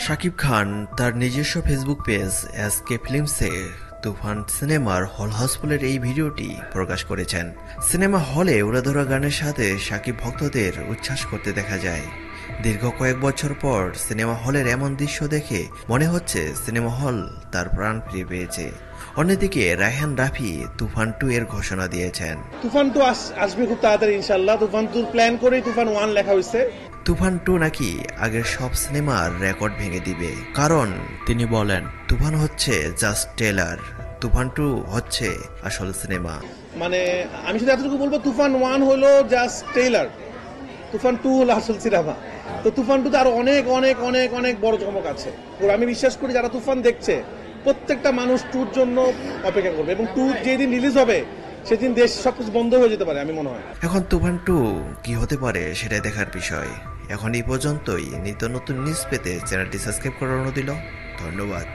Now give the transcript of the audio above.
শাকিব খান তার নিজস্ব Facebook page SK ফিল্মসে তুফান সিনেমার হল হাউসফুলের এই ভিডিওটি প্রকাশ করেছেন। সিনেমা হলে উড়াধরা গানের সাথে শাকিব ভক্তদের উচ্ছ্বাস করতে দেখা যায়। দীর্ঘ কয়েক বছর পর সিনেমা হলের এমন দৃশ্য দেখে মনে হচ্ছে সিনেমা হল তার প্রাণ ফিরে পেয়েছে। অন্যদিকে রায়হান রাফি তুফান 2 এর ঘোষণা দিয়েছেন। তুফান 2 আসবে খুব তাড়াতাড়ি ইনশাআল্লাহ। তুফান 2 প্ল্যান করেই তুফান 1 লেখা হয়েছে। তুফান 2 নাকি আগের সব সিনেমার রেকর্ড ভেঙে দিবে, কারণ তিনি বলেন তুফান হচ্ছে জাস্ট ট্রেলার, তুফান 2 হচ্ছে আসল সিনেমা। মানে আমি শুধু এতটুকু বলবো, তুফান 1 হলো জাস্ট ট্রেলার, তুফান 2 হলো আসল সিনেমা। তো তুফান 2 তে আরো অনেক অনেক অনেক অনেক বড় চমক আছে। আমি বিশ্বাস করি যারা তুফান দেখছে প্রত্যেকটা মানুষ 2 জন্য অপেক্ষা করবে, এবং 2 যেদিন রিলিজ হবে সেদিন দেশ সবকিছু বন্ধ হয়ে যেতে পারে আমি মনে হয়। এখন তুফান 2 কি হতে পারে সেটাই দেখার বিষয়। এখন এই পর্যন্তই। নিত্য নতুন নিউজ পেতে চ্যানেলটি সাবস্ক্রাইব করার অনুরোধ দিল। ধন্যবাদ।